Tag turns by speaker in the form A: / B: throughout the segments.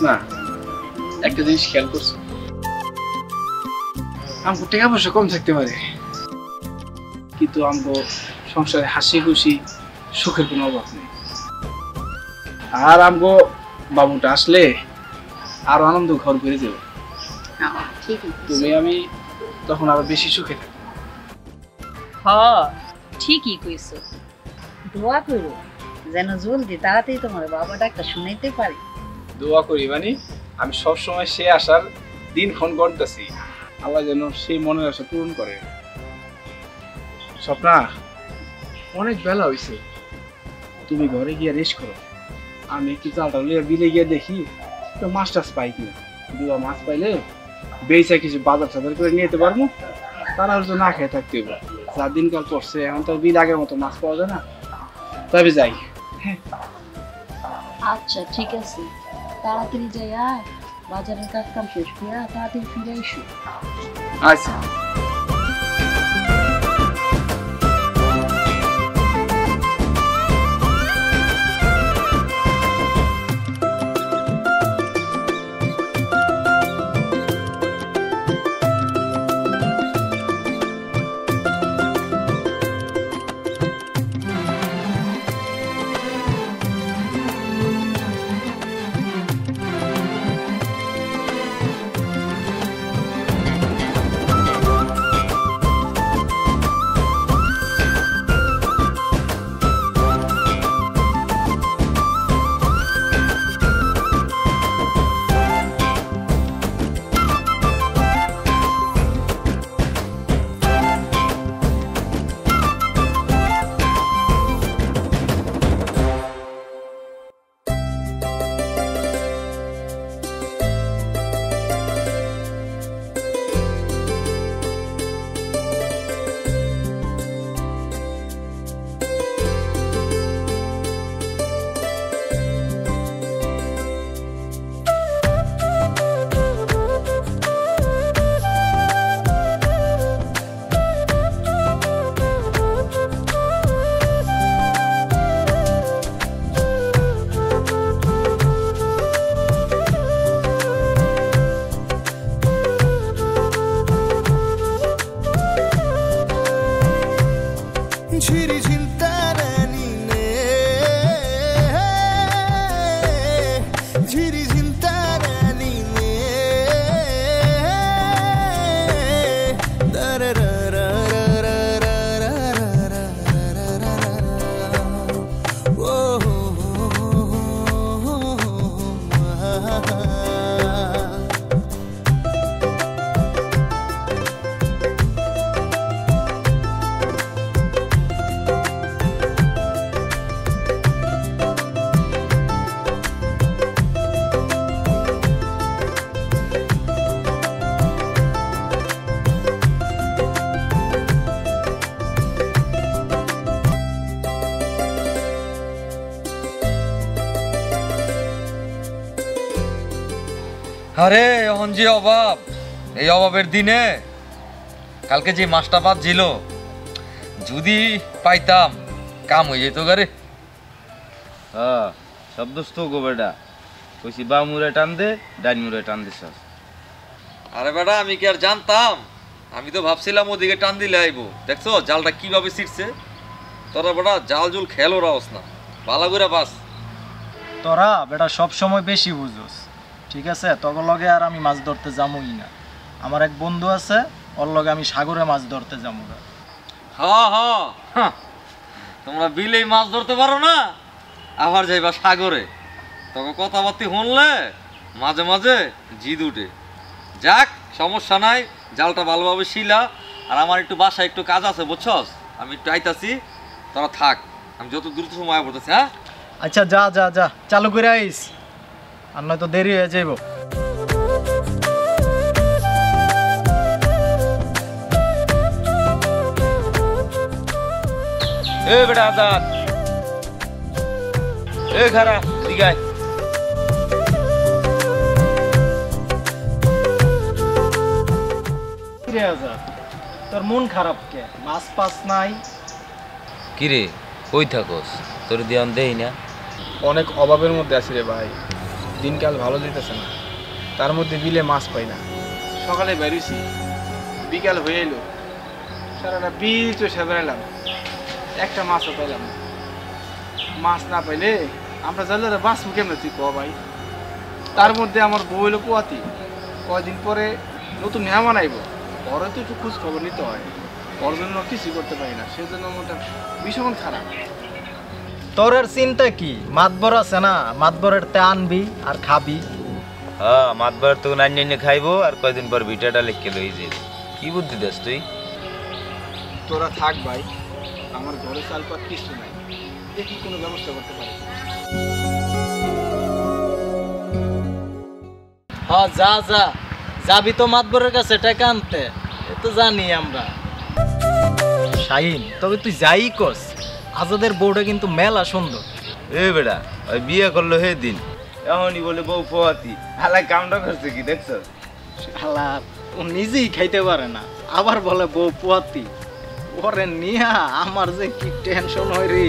A: না একটা জিনিস খেয়াল করছো আমগো টাকা পয়সা কম থাকতে পারে কিন্তু আমগো সংসারে হাসি খুশি সুখের কোনো অভাব নেই আর আমগো বাবুটা আসলে আরো আনন্দ ঘর ভরে যাবে তুমি আমি তখন আরো বেশি সুখে থাকবো
B: ঠিকই কইছো দোয়া করো যেন জলদি তাড়াতাড়ি তোমার বাবা ডাক্তার শুনাইতে পারে
A: দোয়া করি মানে আমি সব সময় সে আসার দিনক্ষণ করতেছি আল্লাহ যেন সেই মনের আশা পূরণ করে স্বপ্না অনেক বেলা হয়েছে তুমি ঘরে গিয়ে রেস্ট করো আমি একটু চালটা বিলে গিয়ে দেখি তো মাছ টাছ পাই কিনা দুয়া মাছ পাইলে বেচা কিছু বাজার টাজার করে নিয়ে যেতে পারবো তারা তো না খেয়ে থাকতে হবে যা দিনকাল পড়ছে এখন তো বিল আগের মতো মাছ পাওয়া যায় না তবে যাই হ্যাঁ
B: আচ্ছা ঠিক আছে তাড়াতাড়ি যাই আর বাজারের কাজ কাম শেষ করে তাড়াতাড়ি ফিরে এসো
A: আচ্ছা
C: আরে এখন যে অভাব এই অভাবের দিনে কালকে যে মাছটা বাজছিল যদি পাইতাম কাম হয়ে যেত গারে
D: হ্যাঁ সব দোষ তো গো বেটা কইছি বা মুড়ে টান দে ডাইন মুড়ে টান দিস
C: আরে বেটা আমি কি আর জানতাম আমি তো ভাবছিলাম ওদিকে টান দিলে আইবো দেখছো জালটা কিভাবে ছিটছে তোরা বেটা জাল জুল খেলো রাওস না ভালো করে বাস
E: তোরা বেটা সব সময় বেশি বুঝোস ঠিক আছে তখন লগে আর আমি মাছ ধরতে যামই না আমার এক বন্ধু আছে ওর লগে আমি সাগরে মাছ ধরতে যাবো
C: হ্যাঁ হ্যাঁ তোমরা বিলেই মাছ ধরতে পারো না আবার যাইবা সাগরে তখন কথাবার্তি শুনলে মাঝে মাঝে জিদ উঠে যাক সমস্যা নাই জালটা ভালোভাবে শিলা আর আমার একটু বাসায় একটু কাজ আছে বুঝছস আমি একটু আইতাছি তোরা থাক আমি যত দ্রুত সময় পড়তেছি হ্যাঁ
E: আচ্ছা যা যা যা চালু করে আইস আর নয়তো দেরি হয়ে যাইব
D: এ বেটা আজাদ এ খারা দিগায়
E: তোর মন খারাপ কে মাছ পাস নাই
D: কিরে কই থাকস তোর দিয়ান দেই না
A: অনেক অভাবের মধ্যে আছি রে ভাই দিনকাল ভালো যেতেছে না, তার মধ্যে বিলে মাছ পাই না। সকালে বেরিয়েছি, বিকাল হয়ে এলো, সারাটা বিল চষে বেড়ালাম, একটা মাছও পাইলাম না। মাছ না পাইলে আমরা জানলে বাঁচবো কেমন তুই ক ভাই? তার মধ্যে আমার বউ এলো পোয়াতি, কয়দিন পরে নতুন মেহমান আইব, পরে তো একটু খোঁজ খবর নিতে হয়, ওর জন্য কিছু করতে পারি না, সেজন্য মনটা ভীষণ খারাপ।
E: তোর আর চিন্তা কি? মাতবর আছে না, মাতবরের তে আনবি আর খাবি।
D: হ্যাঁ, মাতবার তো নাইনে খাইবো আর কয়দিন পর ভিটাটা লিখে লই যে। কি বুদ্ধি দেস তুই?
A: তোরা থাক ভাই, আমার ঘরে চালপাত কিছু নাই, দেখি কোনো ব্যবস্থা করতে পারি।
E: হ্যাঁ যা যা, যাবি তো মাতবরের কাছে টাকা আনতে, এ তো জানি আমরা। শাহিন, তবে তুই যাই কস, আজাদের বউটা কিন্তু মেলা সুন্দর।
D: এ বেটা, ওই বিয়ে করলো হে দিন, এমনই বলে বউ পোয়াতি, হালাই কামটা করছে কি দেখছো?
E: শালা, ও নিজেই খাইতে পারে না, আবার বলে বউ পোয়াতি। ওরে নিয়া আমার যে কি টেনশন হয় রে।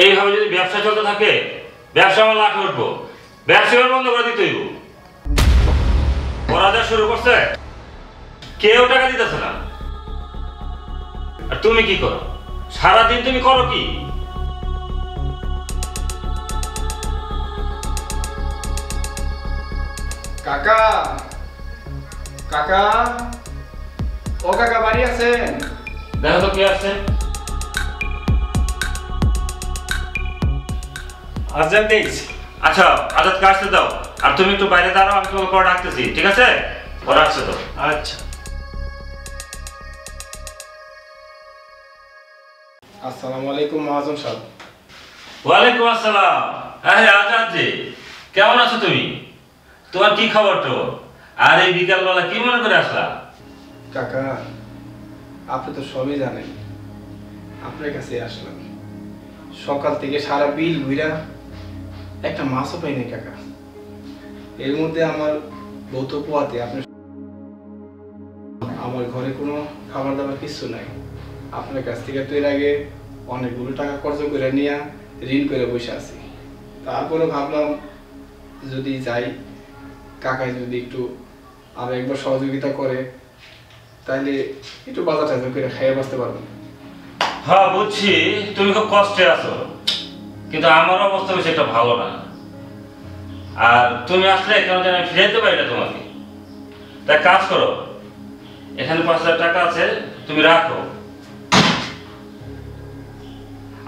F: এইভাবে যদি ব্যবসা চলতে থাকে, ব্যবসা আমার লাখে উঠবো, ব্যবসা বন্ধ করে দিতে হইব। ওরা যা শুরু করছে, কেউ টাকা দিতেছে না। আর তুমি কি করো সারাদিন? তুমি করো কি?
A: কাকা, কাকা, ও কাকা বাড়ি আছেন?
F: দেখো তো কে আসছে।
G: আজাদ দেখছি।
F: আচ্ছা, আজাদকে আসতে দাও, আর তুমি একটু বাইরে দাঁড়াও, আমি তোমাকে পরে ডাকতেছি, ঠিক আছে? ওরা আসছে তো।
G: আচ্ছা।
A: আসসালামু আলাইকুম মহাজন সাহেব।
F: ওয়ালাইকুম আসসালাম। হ্যাঁ হ্যাঁ, আজাদ জি, কেমন আছো তুমি? তোমার কি খবর তো? আর এই বিকালবেলা কি মনে করে আসলা?
A: কাকা, আপনি তো সবই জানেন, আপনার কাছে আসলাম। সকাল থেকে সারা বিল ঘুরা একটা মাছও পাই নাই কাকা। এর মধ্যে আমার বউ তো পোয়াতে, আপনি আমার ঘরে কোনো খাবার দাবার কিছু নাই। আপনার কাছ থেকে তো এর আগে অনেকগুলো টাকা খরচ করে নিয়ে ঋণ করে বসে আছি। তারপরে ভাবলাম যদি যাই, কাকাই যদি একটু আর একবার সহযোগিতা করে, তাহলে একটু বাজার টাজার করে খাইয়ে বাঁচতে পারবো।
F: হ্যাঁ বুঝছি, তুমি খুব কষ্টে আছো, কিন্তু আমার অবস্থা বেশি একটা ভালো না। আর তুমি আসলে কেন যেন আমি ফিরে যেতে পারি না তোমাকে। তাই কাজ করো, এখানে 5,000 টাকা আছে, তুমি রাখো,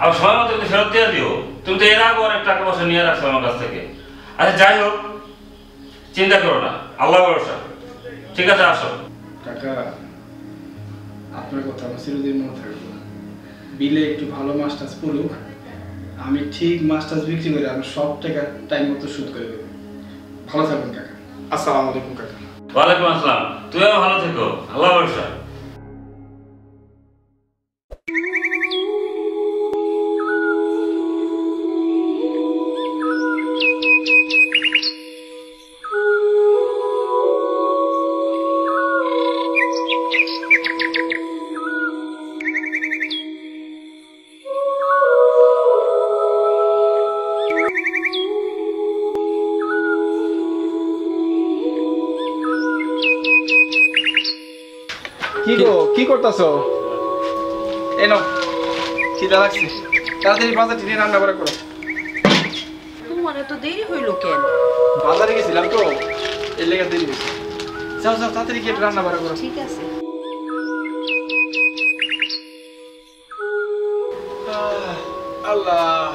F: আর সময় মতো কিন্তু ফেরত দিয়ে দিও। তুমি তো এর আগে অনেক টাকা পয়সা নিয়ে রাখছো আমার কাছ থেকে। আচ্ছা যাই হোক, চিন্তা করো না, আল্লাহ ভরসা। ঠিক আছে, আসো।
A: কাকা, আপনার কথা আমার চিরদিন মনে থাকবে। বিলে একটু ভালো মাছ টাছ পড়ুক, আমি ঠিক মাছ টাছ বিক্রি করে আমি সব টাকা টাইম মতো শোধ করে দেবো। ভালো থাকবেন কাকা। আসসালামু আলাইকুম কাকা।
F: ওয়ালাইকুম আসসালাম। তুমিও ভালো থেকো, আল্লাহ ভরসা।
A: কি গো, কি করতেছো? এনো, খিদা লাগছে, তাড়াতাড়ি বাজার টিনে রান্না করে করো।
B: তোমার এত দেরি হইলো কেন?
A: বাজারে গেছিলাম তো, এর লেগে দেরি হয়েছে। যাও যাও, তাড়াতাড়ি গিয়ে রান্না করে করো।
B: ঠিক আছে।
A: আল্লাহ,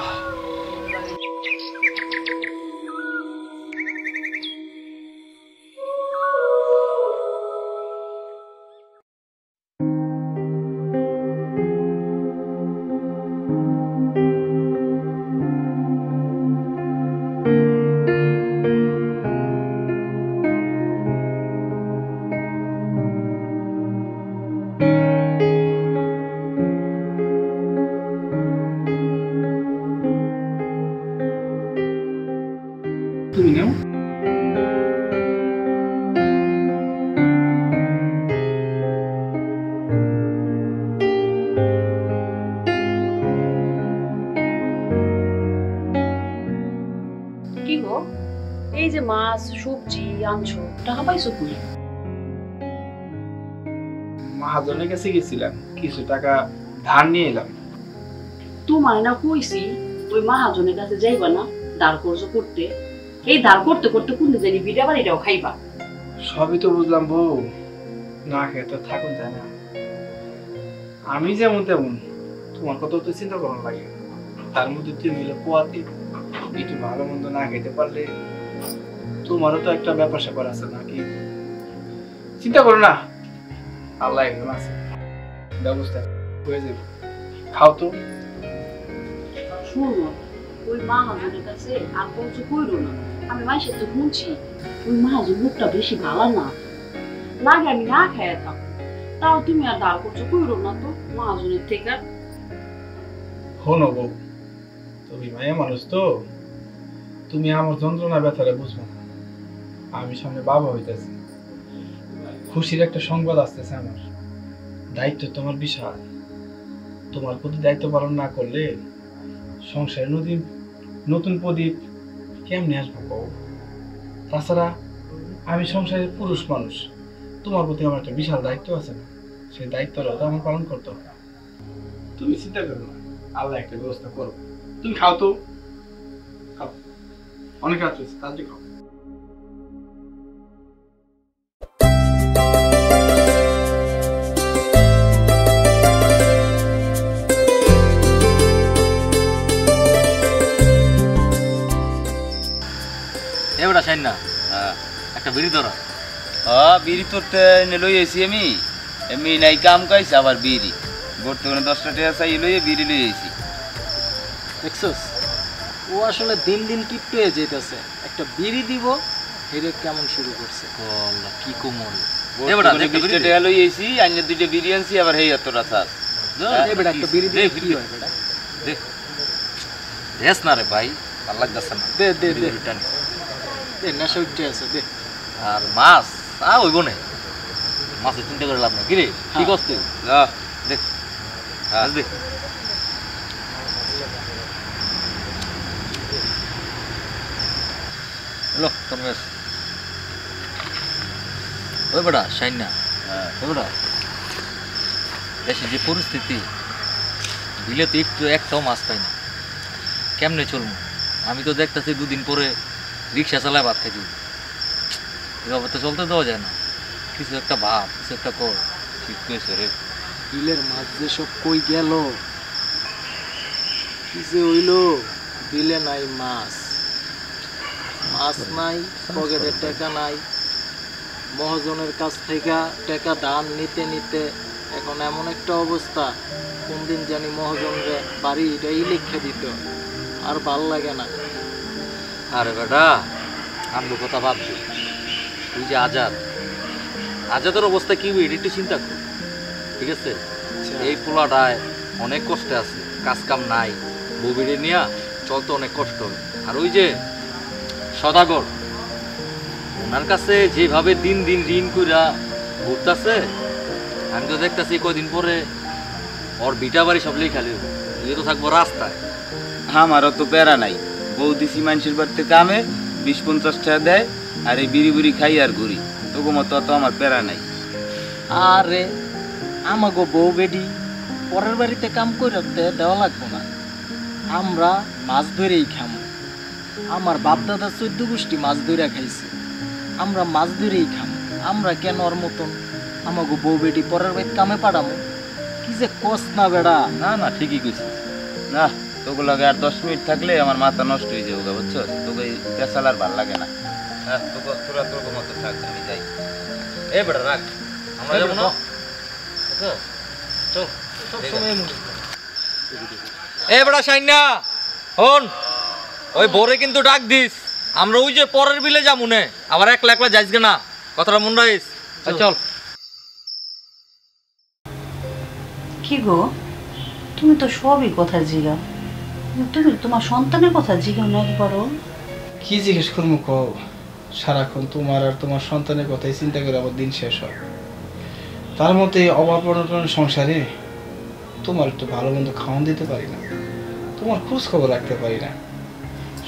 B: মাছ সবজি আনছো, টাকা পাইছো কই?
A: মহাজনের কাছে গেছিলাম, কিছু টাকা ধার নিয়ে এলাম।
B: তোমার না কইছি ওই মহাজনের কাছে যাইবা না ধার কর্জ করতে। এই ধার করতে করতে কোন জানি বিটা বাড়িটাও খাইবা।
A: সবই তো বুঝলাম বউ, না খেয়ে তো থাকুন যায় না। আমি যেমন তেমন, তোমার কথা তো চিন্তা করার লাগে। তার মধ্যে তুমি মিলে পোয়াতে একটু ভালো মন্দ না খেতে পারলে তোমারও তো একটা ব্যাপার স্যাপার আছে নাকি? চিন্তা করো না, আল্লাহ একজন আছে, ব্যবস্থা হয়ে যাবে। খাও তো।
B: শুনো, ওই মহাজনের কাছে আর কর্জ কইরো না। আমি মাইসের তো শুনছি ওই মহাজন মুখটা বেশি ভালো না, লাগে আমি না খাইয়া থাকো। তাও তুমি আর ধার কর্জ কইরো না তো মহাজনের থেকে।
A: হনো বউ, তুমি মায়া মানুষ তো, তুমি আমার যন্ত্রণা ব্যথাটা বুঝবে না। আমি সামনে বাবা হইতেছি, খুশির একটা সংবাদ আসতেছে। আমার দায়িত্ব তোমার বিশাল। তোমার প্রতি দায়িত্ব পালন না করলে সংসারে নতুন প্রদীপ কেমনে আসবো বউ? তাছাড়া আমি সংসারের পুরুষ মানুষ, তোমার প্রতি আমার একটা বিশাল দায়িত্ব আছে না? সেই দায়িত্বটাও তো আমার পালন করতে হবে। তুমি চিন্তা করো না, আল্লাহ একটা ব্যবস্থা করো। তুমি খাও তো, খাও, অনেক রাত হয়েছে, তাড়াতাড়ি খাও।
C: এবারে শাইন না, একটা বিড়ি ধরা।
D: বিড়ি তোরতে এনে লই আইছি আমি, এমনি নাই কাম কাইছে আবার বিড়ি ভর্তি করে 10টা টাকা চাই লইয়ে বিড়ি লই আইছি।
E: দেখছস, ও আসলে দিন দিন কিপটে হয়ে যেতেছে। একটা বিড়ি দিব হেরে কেমন শুরু করছে।
C: আল্লাহ কি কোমল।
D: এবারে 20টা টাকা লই আইছি, আইনে 2টা বিড়ি আনছি, আবার হেই এতটা চাস।
E: এবারে একটা বিড়ি দিয়ে কি হয় বেটা?
C: দেখ দেখ না রে ভাই, ভালো লাগতেছে না।
E: দে দে দে দে, নেশা উঠে আছে, দে।
C: আর মাছ হইব না, মাছের চিন্তা করে লাভ নাই। কিরে কি করছ তুই? দেখ দেখ লো তোর মেস ওই বেটা শাইন না। ওই বেটা দেশে যে পরিস্থিতি, দিলে তো একটাও মাছ পাই না, কেমনে চলবো? আমি তো দেখতেছি দুদিন পরে রিক্সা চালায় ভাত খাই দিব। এভাবে তো চলতে দেওয়া যায় না, কিছু একটা ভাব, কিছু একটা কর। ঠিক করেছে রে।
E: বিলের মাছ যে সব কই গেল, কি যে হইলো। বিলে নাই মাছ, মাছ নাই, পকেটে টাকা নাই। মহাজনের কাছ থেকে টাকা ধার নিতে নিতে এখন এমন একটা অবস্থা, কোন দিন জানি মহাজনরে বাড়ি এটাই লিখে দিত, আর ভাল লাগে না।
C: আরে বেটা আমগো কথা ভাবছি, তুই যে আজাদের অবস্থা কি হইবে একটু চিন্তা কর, ঠিক আছে? এই পোলাটায় অনেক কষ্টে আছে, কাজ কাম নাই, বউবিড়ে নিয়া চলতে অনেক কষ্ট হয়। আর ওই যে সদাগর, ওনার কাছে যেভাবে দিন দিন ঋণ কইরা ঘুরতেছে, আমি তো দেখতেছি কয়দিন পরে ওর বিটা বাড়ি সব লেখালি তুই তো থাকবো রাস্তায়।
D: আমারও তো প্যারা নাই, বউ দিছি মানুষের বাড়িতে কামে 20-50 টাকা দেয়, আর এই বিড়ি বুড়ি খাই আর ঘুরি। তোকে মতো অত আমার প্যারা নাই।
E: আরে আমাগো বউ বেডি পরের বাড়িতে কাম করে দেওয়া লাগবো না, আমরা মাছ ধরেই খামো। আমার বাপ দাদা 14 গোষ্ঠী মাছ ধরে খাইছে, আমরা মাছ ধরেই খামো। আমরা কেন ওর মতন আমাগো বউ বেডি পরের বাড়িতে কামে পাঠামো? কি যে কস না বেড়া।
D: না না, ঠিকই কইছিস। না, তোকে লাগে আর 10 মিনিট থাকলে আমার মাথা নষ্ট হয়ে যাবে, বুঝছো? তোকে পেশাল আর ভাল লাগে না। হ্যাঁ, তোরা তোর মতো থাক, আমি যাই।
C: এ বেটা রাখ, আমরা যাবো না। চল এ বেটা শাইন না, হন ওই ভোরে কিন্তু ডাক দিস, আমরা ওই যে পরের বিলে যাবো না, আবার একলা একলা যাইস না, কথাটা মনে রাখিস। চল।
B: কি গো, তুমি তো সবই কথা জিগাও, তুমি তোমার সন্তানের কথা জিগাও না একবারও?
A: কি জিজ্ঞেস করবো কও? সারাক্ষণ তোমার আর তোমার সন্তানের কথাই চিন্তা করে আমার দিন শেষ হয়। তার মধ্যে অভাব অনটন সংসারে তোমার একটু ভালো মন্দ খাওয়ান দিতে পারি না, তোমার খোঁজ খবর রাখতে পারি না।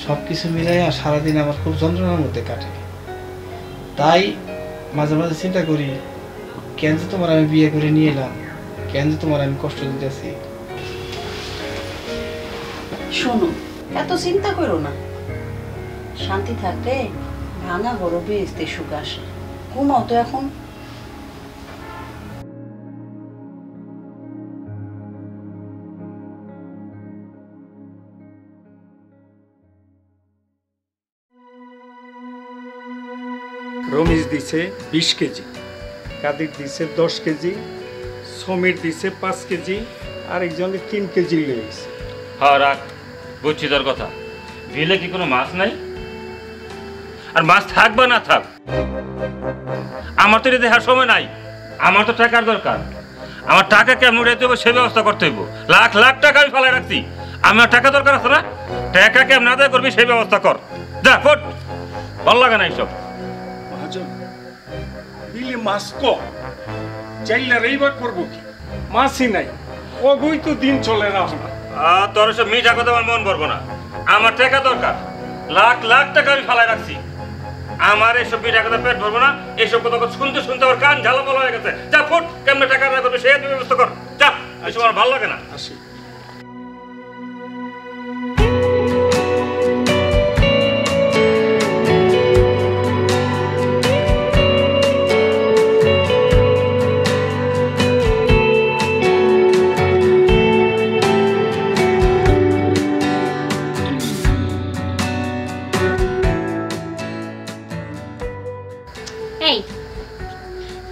A: সব কিছু মিলাইয়া সারাদিন আমার খুব যন্ত্রণার মধ্যে কাটে। তাই মাঝে মাঝে চিন্তা করি কেন যে তোমার আমি বিয়ে করে নিয়ে এলাম, কেন যে তোমার আমি কষ্ট দিতেছি।
B: শোনো, এত চিন্তা করো না। শান্তি থাকলে ভাঙা বড় বেজতে সুখ আসে। ঘুমাও তো এখন।
G: রমেশ দিছে 20 কেজি, কাদির দিছে 10 কেজি, সমীর দিছে 5 কেজি, আরেকজনে 3 কেজি লেগেছে।
F: হ্যাঁ রাখ, বুঝছি তোর কথা। বিলে কি কোনো মাছ নাই? আর মাছ থাক বা না থাক, আমার তো এটা দেখার সময় নাই। আমার তো টাকার দরকার। আমার টাকা কেমন উড়াইতে হবে সে ব্যবস্থা করতে হইব। লাখ লাখ টাকা আমি ফেলায় রাখছি, আমার টাকা দরকার আছে না? টাকা কেমন আদায় করবি সেই ব্যবস্থা কর। যা ফোট, ভালো লাগে না এইসব।
G: মহাজন, বিলে মাছ কম, চাইলে এইবার করবো কি? মাছই নাই, অগই তো দিন চলে না।
F: তোর সব মিঠা কথা আমার মন ভরবো না। আমার টাকা দরকার, লাখ লাখ টাকা আমি ফেলায় রাখছি। আমার এইসব মিঠা কথা পেট ভরবো না। এইসব কথা শুনতে শুনতে আমার কান ঝালাপালা হয়ে গেছে। যা ফুট, কেমনে টাকা আদায় করবে সেই ব্যবস্থা কর। যা, এইসব আমার ভালো লাগে না।
G: আসি।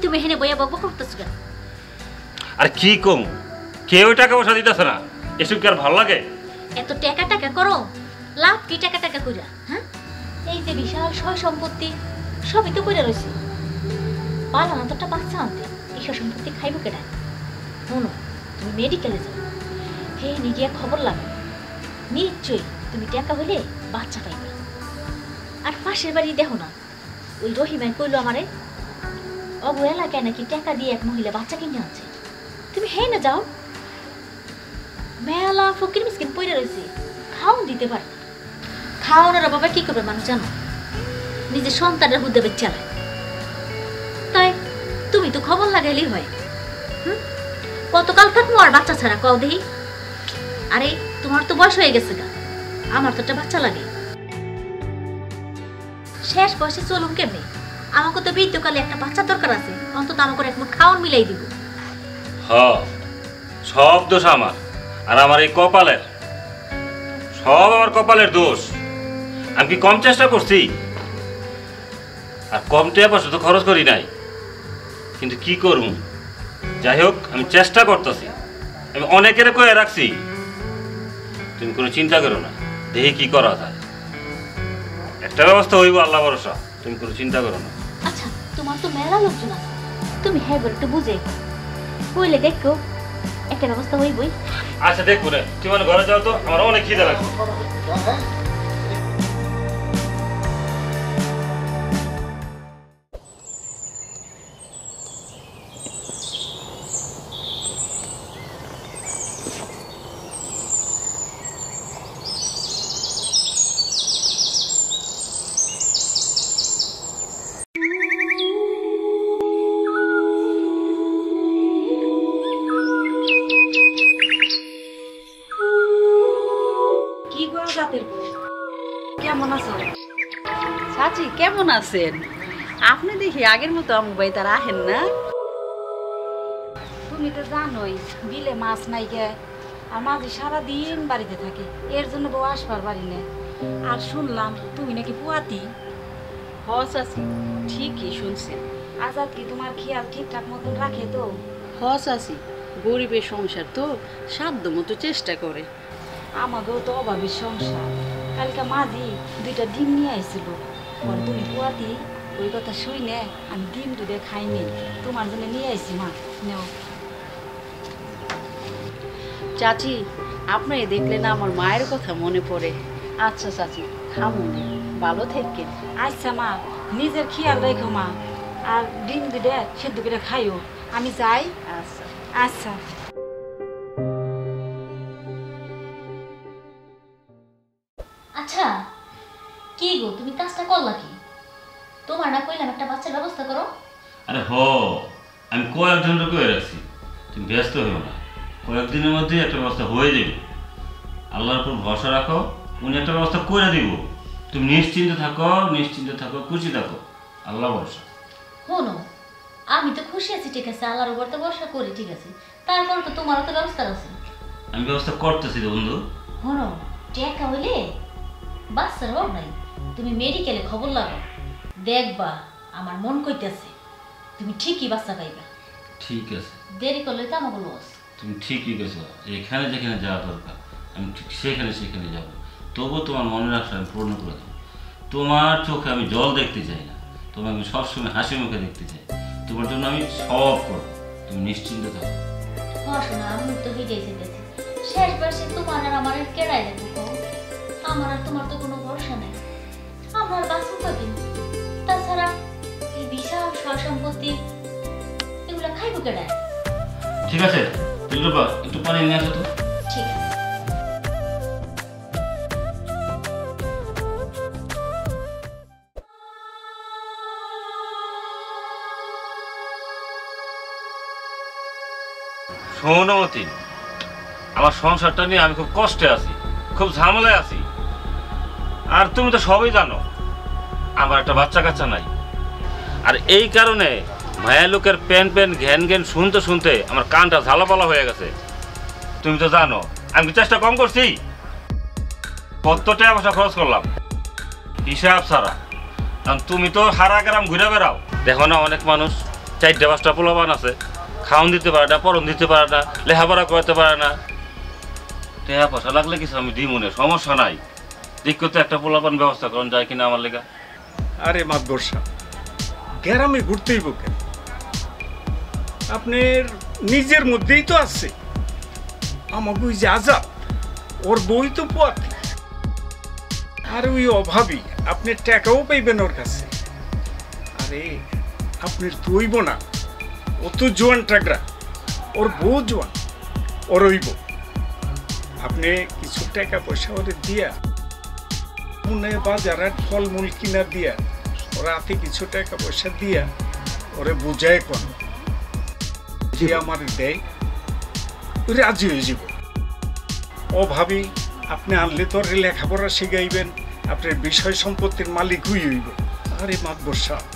H: তুমি এখানে বইয়া বকবক করতেছো কেন?
F: আর কি কম, কেউ টাকা পয়সা দিতেছে না, এসব কি আর ভালো লাগে?
H: এত টাকা টাকা করো, লাভ কি টাকা টাকা কইরা? হ্যাঁ, এই যে বিশাল সয় সম্পত্তি সবই তো কইরা রয়েছে। পালা না তো একটা বাচ্চা আনতে, এই সয় সম্পত্তি খাইব কেটা? শোনো, তুমি মেডিকেলে যাও, হে নিয়ে খবর লাগে, নিশ্চয়ই তুমি টাকা হইলে বাচ্চা পাইবে। আর পাশের বাড়ি দেখো না, ওই রহিমাই কইলো আমারে অবহেলায় নাকি টাকা দিয়ে এক মহিলা বাচ্চা কিনে আনছে। তুমি হে না যাও, মেলা ফকির মিসকিন পইরা রয়েছে, খাওন দিতে পারে। খাওয়ানোর বাবা কি করবে মানুষ জানো? নিজের সন্তানের হুদ্দে চালায়। তাই তুমি তো খবর লাগাইলেই হয়। কতকাল থাকবো আর বাচ্চা ছাড়া কও দেখি? আরে তোমার তো বয়স হয়ে গেছে গা, আমার তো একটা বাচ্চা লাগে। শেষ বয়সে চলুন কেমনে? আমাকে তো বৃদ্ধকালে একটা বাচ্চা দরকার আছে, অন্তত আমাকে এক মুঠ খাওয়ান মিলাই দিব।
F: সব দোষ আমার, আর আমার এই কপালের, সব আমার কপালের দোষ। আমি কি কম চেষ্টা করছি? আর কম টাকা পয়সা তো খরচ করি নাই, কিন্তু কি করব? যাই হোক, আমি চেষ্টা করতেছি। আমি অনেকের কয়ে রাখছি, তুমি কোনো চিন্তা করো না, দেখি কি করা যায়। একটা ব্যবস্থা হইব, আল্লাহ ভরসা, তুমি কোনো চিন্তা করো না।
H: আচ্ছা, তোমার তো মেলা লোকজন আছে, তুমি হ্যাঁ বলে একটু বুঝে কইলে দেখো একটা ব্যবস্থা হইবই।
F: আচ্ছা দেখবো রে, তুই মানে ঘরে যাও তো, আমার অনেক খিদে লাগছে।
B: কেমন আছো চাচি? কেমন আছেন আপনি? দেখি আগের মতো আমার বাড়ি তারা আহেন না। তুমি তো জানোই বিলে মাছ নাই গে, আর মাঝে সারাদিন বাড়িতে থাকে, এর জন্য বউ আসবার বাড়ি নেই। আর শুনলাম তুমি নাকি পুয়াতি। হ চাচি, ঠিকই শুনছেন। আজাদ কি তোমার খেয়াল ঠিকঠাক মতন রাখে তো? হ চাচি, গরিবের সংসার তো সাধ্য মতো চেষ্টা করে। আমাকেও তো অভাবের সংসার। কালকে মাঝি 2টা ডিম নিয়ে আইছিল, পরে তুমি পুয়াতি, ওই কথা শুই নে আমি ডিম 2টা খাইনি, তোমার জন্য নিয়ে আইছি। মা নেও। চাচি, আপনাকে দেখলে না আমার মায়ের কথা মনে পড়ে। আচ্ছা চাচি, খামো, ভালো থেকে। আচ্ছা মা, নিজের খেয়াল রেখো মা, আর ডিম 2টা সেদ্ধ করে খাইও। আমি যাই। আচ্ছা আচ্ছা।
H: আচ্ছা কি গো, তুমি কাজটা করলা কি? তোমার না কইলাম একটা বাচ্চার ব্যবস্থা করো।
F: আরে আমি কয়েকজনকে কয়ে রাখছি, তুমি ব্যস্ত হইও না, কয়েকদিনের মধ্যেই একটা ব্যবস্থা হয়ে যাবে। আল্লাহর উপর ভরসা রাখো, উনি একটা ব্যবস্থা করে দিব। তুমি নিশ্চিন্তে থাকো, খুশি থাকো, আল্লাহ ভরসা।
H: শোনো, আমি তো খুশি আছি, ঠিক আছে, আল্লাহর উপর তো ভরসা করি, ঠিক আছে, তারপর তো তোমারও তো ব্যবস্থা আছে।
F: আমি ব্যবস্থা করতেছি রে বন্ধু।
H: শোনো, টাকা হইলে বাচ্চার অভাব নাই, তুমি মেডিকেলে খবর লাগাও, দেখবা আমার মন কইতেছে তুমি ঠিকই বাচ্চা পাইবা।
F: ঠিক আছে,
H: দেরি করলে তো আমাকে লস।
F: তুমি ঠিকই গেছো, যেখানে যাওয়া দরকার আমি ঠিক সেখানে যাব। তবুও তোমার মনের আশা আমি পূর্ণ করে দেবো। তোমার চোখে আমি জল দেখতে চাই না, তোমাকে আমি সবসময় হাসি মুখে দেখতে চাই। তোমার জন্য আমি সব করবো, তুমি নিশ্চিন্ত থাকো।
H: শোনা, আমি তো হেঁটে যেতেছি, শেষ বয়সে তোমার আর আমার কেড়াই দেখো, আমার আর তোমার তো কোনো ভরসা নেই, আমার বাঁচুক কদিন। তাছাড়া এই বিশাল সম্পত্তি এগুলো খাইব কেড়ায়।
F: ঠিক আছে, দিলরুবা একটু পানি নিয়ে আসো তো।
H: ঠিক আছে।
F: সৌনমতি, আমার সংসারটা নিয়ে আমি খুব কষ্টে আছি, খুব ঝামেলায় আছি। আর তুমি তো সবই জানো আমার একটা বাচ্চা কাচ্চা নাই। আর এই কারণে মায়া লোকের প্যান ঘ্যান শুনতে আমার কানটা ঝালাপালা হয়ে গেছে। তুমি তো জানো আমি চেষ্টা কম করছি, কত টাকা পয়সা খরচ করলাম হিসাব ছাড়া। কারণ তুমি তো হারা গ্রাম ঘুরে বেড়াও, দেখো না অনেক মানুষ 4-5টা পোলাপান আছে, খাওয়ান দিতে পারে না, পরন দিতে পারে না, লেখাপড়া করতে পারে না। টাকা পয়সা লাগলে কিছু আমি দিই মনে, সমস্যা নাই। দেখো তো একটা পোলাপান ব্যবস্থা করুন যায় কিনা আমার লেগা।
G: আরে মাতবর সাহেব, গ্রামে ঘুরতেই কেন? আপনার নিজের মধ্যেই তো আছে। আমাকে ওই যে আজাদ, ওর বই তো পোয়াতি, আর ওই অভাবী আপনার টাকাও পাইবেন ওর কাছে। আরে আপনার তুইব না, ও তো জোয়ান টাকরা, ওর বউ জোয়ান, ওর ওইব। আপনি কিছু টাকা পয়সা ওরে দিয়া মনে বাজারে ফলমূল কিনা দিয়া, ওরা হাতে কিছু টাকা পয়সা দিয়া ওরে বুঝায় কোন যে আমার দেয়, রাজি হয়ে যাব। ও ভাবি আপনি আনলে তো লেখাপড়া শিখাইবেন, আপনার বিষয় সম্পত্তির মালিক হইব। আরে মাতবর সাহেব,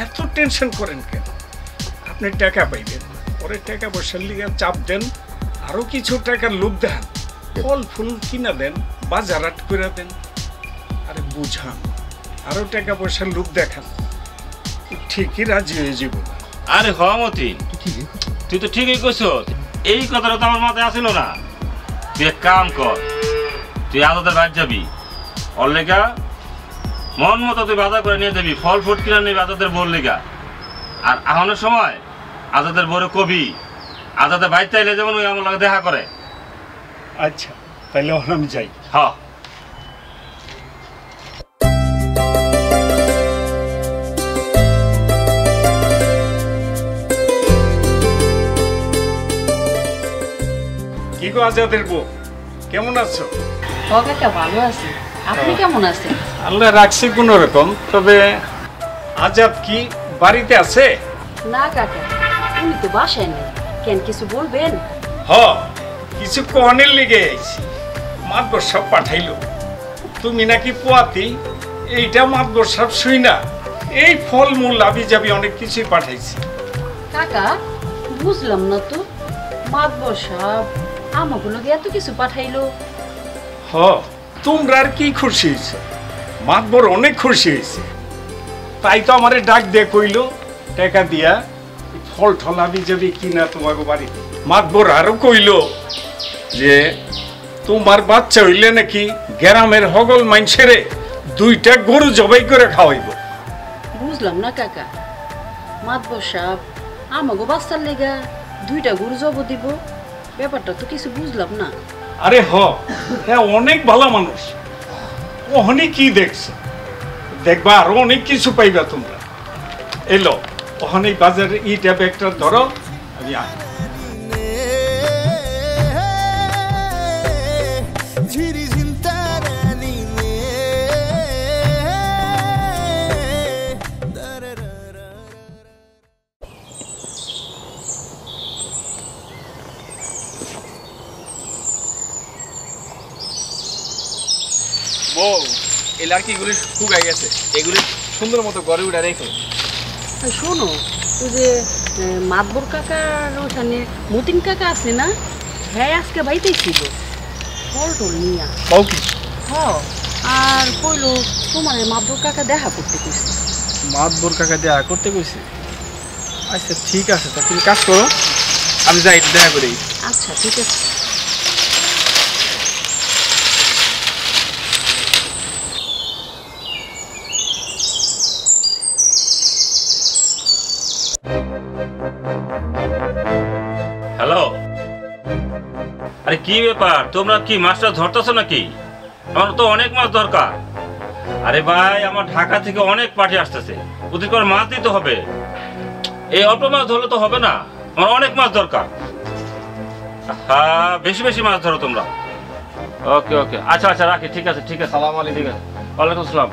G: এত টেনশন করেন কেন? আপনি টাকা পাইবেন, পরে টাকা পয়সার লিগে চাপ দেন, আরো কিছু টাকার লোভ দেন, ফল ফুল কিনা দেন, বাজার হাট করে দেন। আরে বুঝান, আরো টাকা পয়সার লোভ দেখান, ঠিকই রাজি হয়ে যাব।
F: আরে মতি, তুই তো ঠিকই কইছ, এই কথাটা তো আমার মাথায় আসিল না। তুই এক কাম কর, তুই আজাদের বাড়ি যাবি, ওর লেগা মন মতো তুই বাজার করে নিয়ে যাবি, ফল ফুট কিনে নিবি আজাদের বোর লেগা। আর আহনের সময় আজাদের বোরে কবি আজাদের বাড়িতে আইলে যেমন ওই আমার লাগে দেখা করে।
G: আচ্ছা তাহলে আমি যাই।
F: হ্যাঁ,
G: কি গো আজাদের বউ, কেমন আছো?
B: কাকা ভালো আছি, আপনি কেমন আছেন?
G: আল্লাহ রাখছি কোন রকম। তবে আজাদ কি বাড়িতে আছে?
B: না কাকা, উনি তো বাসায় নেই। কেন, কিছু বলবেন?
G: হ, কিছু কনের লেগে আইছি। মাতবর সাহেব পাঠাইলো, তুমি নাকি পোয়াতি, এইটা মাতবর সাহেব শুই না, এই ফল মূল আবি যাবি অনেক কিছুই পাঠাইছি।
B: কাকা বুঝলাম না তো, মাতবর সাহেব আমাগুলোকে এত কিছু পাঠাইলো?
G: হ, তোমরা আর কি খুশি হয়েছে? মাতবর অনেক খুশি হয়েছে, তাই তো আমারে ডাক দিয়ে কইলো টাকা দিয়া ফল ঠল আবি যাবি কিনা তোমাকে বাড়িতে। মাতবর আরো কইলো যে তোমার বাচ্চা হইলে নাকি গ্রামের হগল মাইনসেরে 2টা গরু জবাই করে খাওয়াইব।
B: বুঝলাম না কাকা, মাতবর সাহেব আমাগো বাচ্চার লেগা 2টা গরু জব দিব, ব্যাপারটা তো কিছু বুঝলাম না।
G: আরে হ্যাঁ, অনেক ভালো মানুষ, ওখানে কি দেখছে, দেখবা আরো অনেক কিছু পাইবা তোমরা। এলো ওখানে বাজারে ইটা ব্যাগটা ধরো, আমি আই।
A: ও এই লাড়কিগুলি শুকাই গেছে, এগুলি সুন্দর মতো ঘরে উঠে রেখো।
B: শোনো, ওই যে মাতবর কাকার ওখানে মতিন কাকা আছে না, হ্যাঁ আজকে বাড়িতেই ছিল ফল টল নিয়া।
A: বাউ কি?
B: আর কইলো তোমার মাতবর কাকা দেখা করতে কইছে।
A: মাতবর কাকা দেখা করতে কইছে? আচ্ছা ঠিক আছে, তা তুমি কাজ করো, আমি যাই একটু দেখা করি।
B: আচ্ছা ঠিক আছে।
F: হ্যালো, আরে কি ব্যাপার, তোমরা কি মাছটা ধরতেছো নাকি? আমার তো অনেক মাছ দরকার। আরে ভাই, আমার ঢাকা থেকে অনেক পার্টি আসতেছে, ওদের করে মাছ দিতে হবে। এই অল্প মাছ ধরলে তো হবে না, আমার অনেক মাছ দরকার। হ্যাঁ, বেশি বেশি মাছ ধরো তোমরা। ওকে ওকে, আচ্ছা আচ্ছা রাখি, ঠিক আছে ঠিক আছে।
A: সালাম আলাইকুম।
F: ঠিক আছে, ওয়ালাইকুম আসসালাম।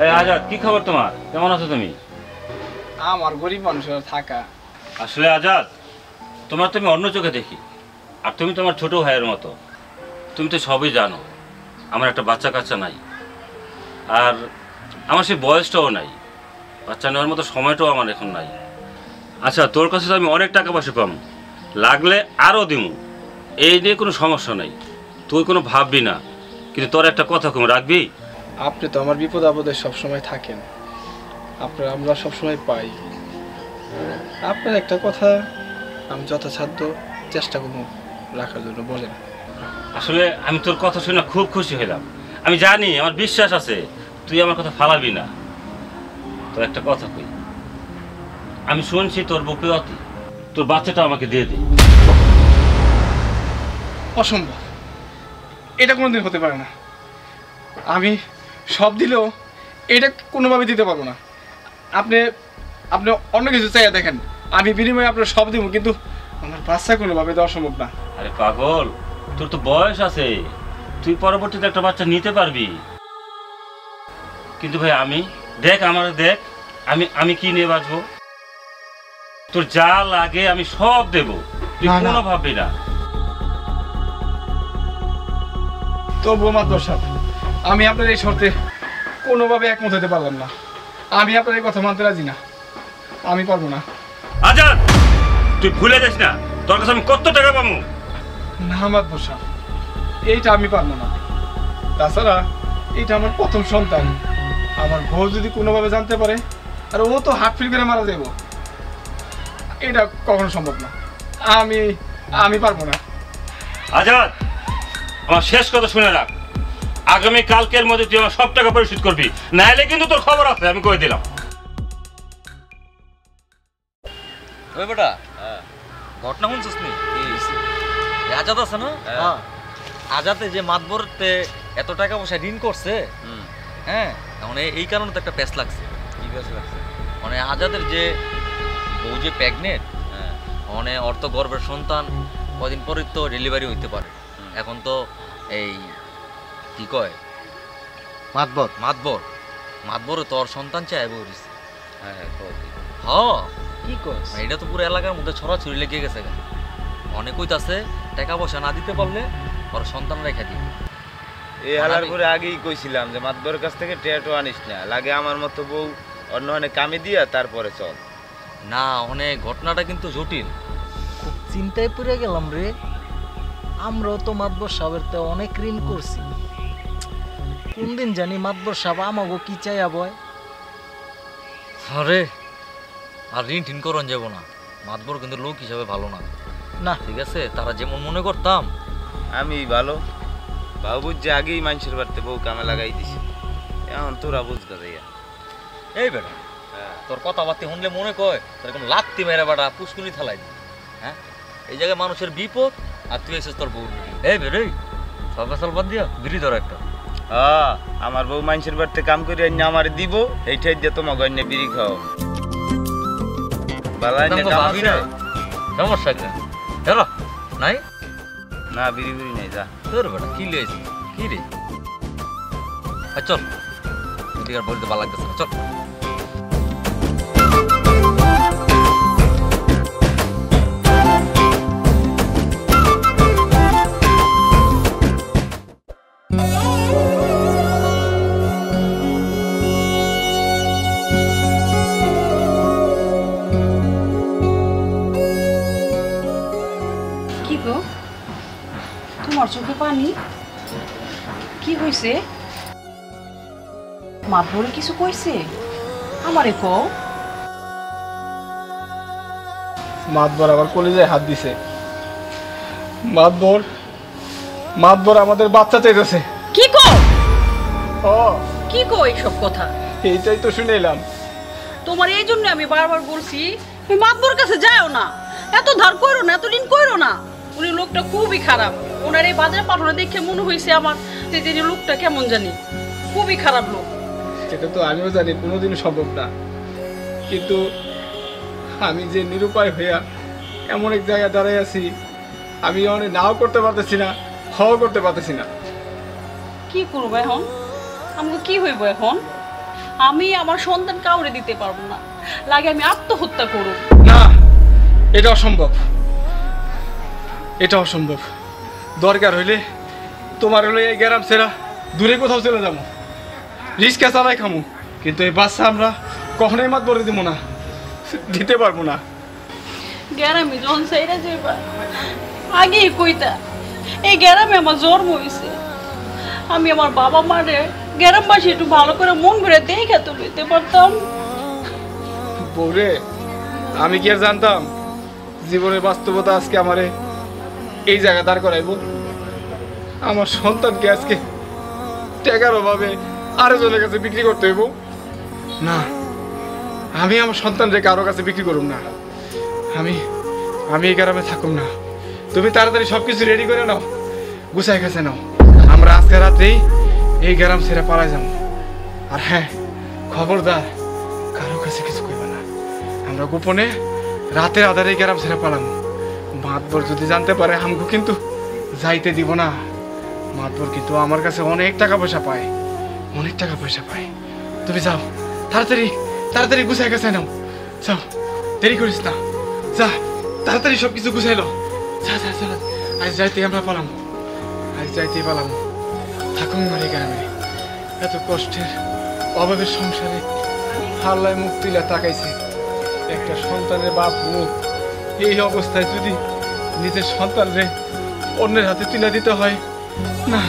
F: এই আজাদ, কি খবর তোমার? কেমন আছো তুমি?
A: আমার গরিব মানুষের থাকা।
F: আসলে আজাদ, তোমার তো আমি অন্য চোখে দেখি, আর তুমি তোমার ছোট ভাইয়ের মতো। তুমি তো সবই জানো, আমার একটা বাচ্চা কাচ্চা নাই, আর আমার সেই বয়সটাও নাই, বাচ্চা নেওয়ার মতো সময়টাও আমার এখন নাই। আচ্ছা, তোর কাছে তো আমি অনেক টাকা পয়সা পাম, লাগলে আরও দিমু, এই নিয়ে কোনো সমস্যা নাই, তুই কোনো ভাববি না। কিন্তু তোর একটা কথা কম রাখবি।
A: আপনি তো আমার বিপদ আপদে সবসময় থাকেন, আপনার আমরা সবসময় পাই। আপনার একটা কথা আমি যথাসাধ্য চেষ্টা করব রাখার জন্য, বলেন।
F: আসলে আমি তোর কথা শুনে খুব খুশি হলাম। আমি জানি, আমার বিশ্বাস আছে তুই আমার কথা ফালাবি না। তোর একটা কথা কই, আমি শুনছি তোর বুকে অতি, তোর বাচ্চাটা আমাকে দিয়ে দে।
A: অসম্ভব, এটা কোনোদিন হতে পারে না। আমি সব দিলেও এটা কোনোভাবে দিতে পারবো না। আপনি আপনি অন্য কিছু চাইয়া দেখেন, আমি বিনিময়ে আপনার সব দিব, কিন্তু আমার বাচ্চা কোনোভাবে দেওয়া সম্ভব না।
F: আরে পাগল, তোর তো বয়স আছে, তুই পরবর্তীতে একটা বাচ্চা নিতে পারবি। কিন্তু ভাই আমি দেখ, আমার দেখ, আমি কি নিয়ে বাঁচবো? তোর যা লাগে আমি সব দেব, তুই
A: না, না।
F: কোনো ভাববি না।
A: তবুও মাতবর সাহেব, আমি আপনার এই শর্তে কোনোভাবে একমত হতে পারলাম না। আমি আপনার এই কথা মানতে রাজি না, আমি পারবো না।
F: আজাদ, তুই ভুলে যাস না তোর কাছে আমি কত টাকা পাবো।
A: না মাতবর সাহেব, এইটা আমি পারবো না। তাছাড়া এইটা আমার প্রথম সন্তান, আমার বউ যদি কোনোভাবে জানতে পারে, আর ও তো হার্ট ফেল করে মারা যাবো, এটা কখনো সম্ভব না। আমি পারবো না।
F: আজাদ, আমার শেষ কথা শুনে রাখ, আগামী কালকের মধ্যে তুই আমার সব টাকা পরিশোধ করবি, নাহলে কিন্তু তোর খবর আছে, আমি কই দিলাম।
C: ওই বেটা, ঘটনা শুনছিস নি? আজাদ আছে না, আজাদে যে মাতবরতে এত টাকা পয়সা ঋণ করছে, হ্যাঁ, মানে এই কারণে তো একটা প্যাচ লাগছে। কি প্যাচ লাগছে? মানে আজাদের যে বউ যে প্রেগনেন্ট, মানে অর্থ গর্ভের সন্তান কদিন পরে তো ডেলিভারি হইতে পারে। এখন তো এই কি কয় মাতবরে তোর সন্তান চাই বলিস। হ্যাঁ,
E: কি কস?
C: এটা তো পুরো এলাকার মধ্যে ছড়াছড়ি লেগে গেছে। অনেক কইতাছে টাকা পয়সা না দিতে পারলে ওর সন্তান রেখে দিবে।
D: এই হালার করে আগেই কইছিলাম যে মাতবরের কাছ থেকে টেটো আনিস না, লাগে আমার মতো বউ অন্য অনেক কামে দিয়া তারপরে চল।
C: না, অনেক ঘটনাটা কিন্তু জটিল।
E: খুব চিন্তায় পড়ে গেলাম রে। আমরাও তো মাতবর সাহেবের তে অনেক ঋণ করছি, কোন দিন জানি মাতবর সাহেব আমাগো কি চাইয়া বয়।
C: আরে আর ঋণ ঠিন করন যাব না, মাতবর কিন্তু লোক হিসাবে ভালো না।
E: না
C: ঠিক আছে, তারা যেমন মনে করতাম
D: আমি ভালো বাবু যে আগেই মানুষের বাড়িতে বউ কামে লাগাই দিছি, এখন তোরা বুঝগা যাইয়া।
C: এই বেটা, তোর কথাবার্তা শুনলে মনে কয় তোর এখন লাত্তি মেরে বেটা পুষ্কুনি থালাই দি। হ্যাঁ, এই জায়গায় মানুষের বিপদ আর তুই এসেছিস তোর বউ। এই বেরে সব বাদ দিয়া বিড়ি ধর একটা।
D: হ্যাঁ, আমার বউ মানুষের বাড়িতে কাম করে এনে আমার দিব, এইটাই দিয়ে তোমার গন্যা বিড়ি খাও। বালাই না কাম
C: ভাবি না,
D: আছে?
C: সমস্যা কি? চলো নাই
D: না, বিড়ি বিড়ি নাই, যা।
C: তোর বেটা কি লিয়েছিস? কি রে? চল, তুই আর বলতে ভালো লাগতেছে না, চল।
B: আমার চোখে পানি। কি হয়েছে? মাতবরে কিছু কইছে? আমারে কও।
A: মাতবর আবার কলেজায় হাত দিছে। মাতবর আমাদের বাচ্চা চাইতেছে।
B: কি কও?
A: ও
B: কি কও এইসব কথা?
A: এইটাই তো শুনে এলাম।
B: তোমার এই জন্য আমি বারবার বলছি তুমি মাতবর কাছে যাও না, এত ধার করো না, এতদিন করো না। উনি লোকটা খুবই খারাপ। ওনার এই বাজারে পাঠানো দেখে মনে হয়েছে আমার যে লোকটা কেমন জানি খুবই খারাপ লোক।
A: সেটা তো আমিও জানি কোনোদিন সম্ভব না, কিন্তু আমি যে নিরুপায় হইয়া এমন এক জায়গায় দাঁড়াই আছি, আমি অনেক নাও করতে পারতেছি না, হও করতে পারতেছি না।
B: কি করবো এখন? আমাকে কি হইব এখন? আমি আমার সন্তান কাউরে দিতে পারবো না, লাগে আমি আত্মহত্যা করব।
A: না, এটা অসম্ভব, এটা অসম্ভব। দরকার হইলে তোমার হলে এই গ্রাম ছেড়া দূরে কোথাও চলে যাবো, রিস্কা চালাই খামু, কিন্তু এই বাচ্চা আমরা কখনোই মাত বলে দিব না, দিতে পারবো না।
B: গ্রামে যখন সেইরা যাইবা আগেই কইতা এই গ্রামে আমার জন্ম হয়েছে, আমি আমার বাবা মারে গ্রামবাসী একটু ভালো করে মন করে দেখে তো লইতে পারতাম।
A: বউরে, আমি কি আর জানতাম জীবনের বাস্তবতা আজকে আমারে এই জায়গা দাঁড় করাইব? আমার সন্তানকে আজকে টাকার অভাবে আরেকজনের কাছে বিক্রি করতে হইব? না, আমি আমার সন্তানকে কারো কাছে বিক্রি করুম না। আমি এই গ্রামে থাকুম না। তুমি তাড়াতাড়ি সবকিছু রেডি করে নাও, গুছাই গেছে নাও, আমরা আজকে রাত্রেই এই গ্রাম ছেড়ে পালাই যাবো। আর হ্যাঁ, খবরদার কারো কাছে কিছু কইবা না, আমরা গোপনে রাতের আধারে এই গ্রাম ছেড়ে পালাম। মাতবর যদি জানতে পারে আমাকে কিন্তু যাইতে দিব না। মাতবর কিন্তু আমার কাছে অনেক টাকা পয়সা পায়, অনেক টাকা পয়সা পায়। তুমি যাও, তাড়াতাড়ি তাড়াতাড়ি গুছাই গেছে নাও, যাও, দেরি করিস না, যা তাড়াতাড়ি সব কিছু গুছাইলো। যা যা চল, আজ যাইতে আমরা পালাম, আজ যাইতেই পালাম। থাকুন না এই গ্রামে, এত কষ্টের অভাবের সংসারে আল্লাহ মুখ তুলে তাকাইছে। একটা সন্তানের বাপ মুখ এই অবস্থায় যদি নিজের সন্তানরে অন্যের হাতে তুলে দিতে হয়, না,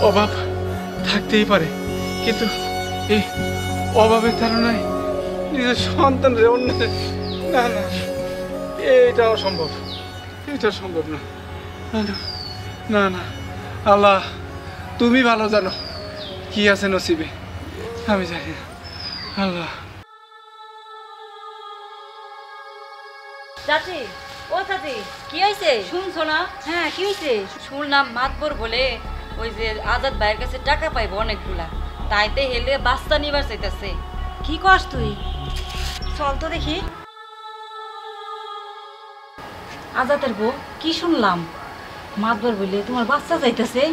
A: অভাব থাকতেই পারে, কিন্তু এই অভাবের তাড়নায় নিজের সন্তানরে অন্যের, না না, এটা অসম্ভব, এটা সম্ভব না। না না, আল্লাহ তুমি ভালো জানো কি আছে নসিবে, আমি জানি না। আল্লাহ।
I: চাচি, ও চাচি, কি হয়েছে শুনছো না? হ্যাঁ, কি হয়েছে? শুনলাম মাতবর বলে ওই যে আজাদ ভাইয়ের কাছে টাকা পাইবো অনেকগুলা, তাইতে হেলে বাস্তা নিবার চাইতেছে। কি কস তুই? চল তো দেখি। আজাদের বউ, কি শুনলাম? মাতবর বলে তোমার বাচ্চা চাইতেছে?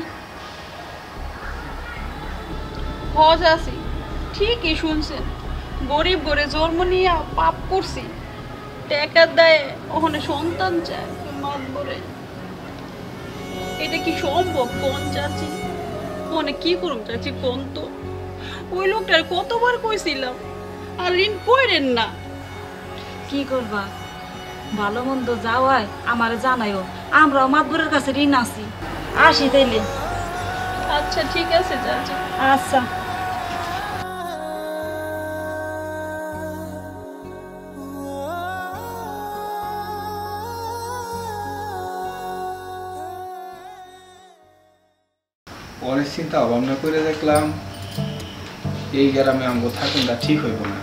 B: আছি ঠিকই শুনছেন, গরিব গরে জন্ম নিয়ে পাপ করছি, টাকার দেয় ওখানে সন্তান চায় মাতবরে। এটা কি সম্ভব কোন চাচি? ওখানে কি করুম চাচি কোন তো? ওই লোকটার কতবার কইছিলাম আর ঋণ কইরেন না।
I: কি করবা, ভালো মন্দ যাওয়ায় আমারে জানাইও, আমরাও মাতবরের কাছে ঋণ আছি। আসি তাইলে।
B: আচ্ছা ঠিক আছে চাচি।
I: আচ্ছা।
A: অনেক চিন্তা ভাবনা করে দেখলাম এই গ্রামে আমগো থাকুনটা ঠিক হইব না।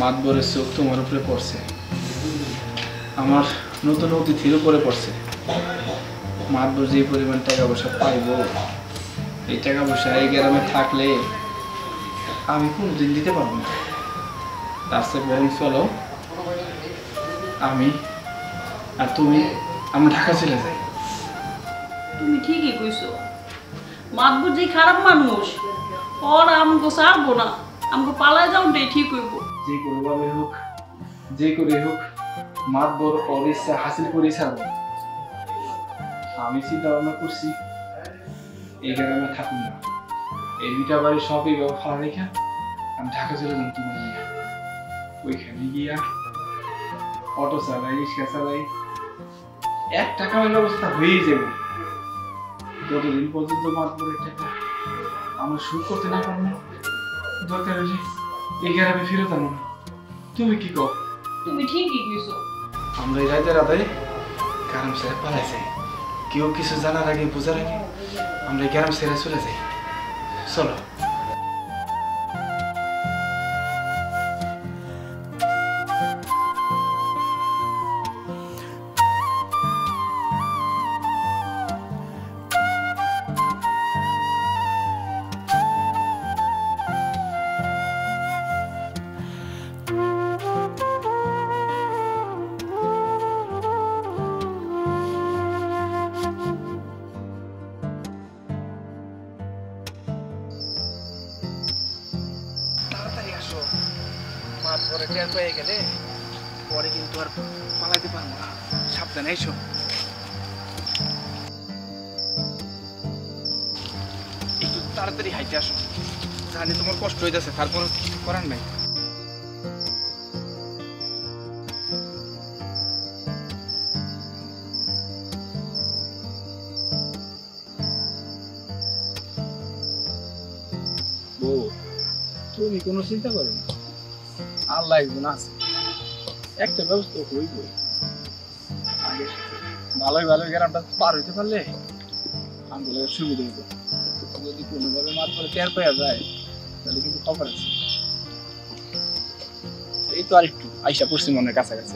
A: মাতবরের চোখ তোমার উপরে পড়ছে, আমার নতুন অতিথির উপরে পড়ছে। মাতবর যে পরিমাণ টাকা পয়সা পাইব, এই টাকা পয়সা এই গ্রামে থাকলে আমি কোনোদিন দিতে পারবো না। তার চেয়ে বরং চলো আমি আর তুমি আমরা ঢাকা চলে যাই।
B: তুমি ঠিকই কইছো, মাতবর যে খারাপ মানুষ, ওর আমগো ছাড়বো না, আমগো পালায় যাওয়াটাই ঠিক হইব।
A: যে কোনোভাবে হোক, যে করে হোক, মাতবর ওর ইচ্ছা হাসিল করে ছাড়বো। আমি চিন্তা ভাবনা করছি এই গ্রামে থাকুন না, এই দুটা বাড়ি সবই ভাড়া রেখা আমি ঢাকা চলে যাবো তোমার নিয়ে। ওইখানে গিয়া অটো চালাই, রিক্সা চালাই, 1 টাকা ব্যবস্থা হয়েই যাবে। যতদিন পর্যন্ত মাতবরের টাকা আমার শুরু করতে না পারবো দরকার হলে এই গ্রামে ফিরত আনো না। তুমি কি কও?
B: তুমি ঠিকই কইছো।
A: আমরা এই রাতের আদায় গ্রাম ছেড়ে পালাইছে, কেউ কিছু জানার আগে বোঝার আগে আমরা এই গ্রাম ছেড়ে চলে যাই। চলো। তাড়াতাড়ি আসো, পরে টের পেয়ে গেলে পরে কিন্তু আর পালাইতে পারবো না। সাবধানে এসো। একটু তাড়াতাড়ি হাইটে আসো, জানি তোমার কষ্ট হইতেছে, তারপর কিছু করার নাই। বউ, তুমি কোনো চিন্তা করো না, আল্লাহ একজন আছে, একটা ব্যবস্থা হইব। আগে ভালোই ভালোই গ্রামটা পার হইতে পারলে আমাদের সুবিধা হইব। যদি কোনোভাবে মাত করে টের পাওয়া যায় তাহলে কিন্তু খবর আছে। এই তো আর একটু আইসা পড়ছি মনের কাছাকাছি।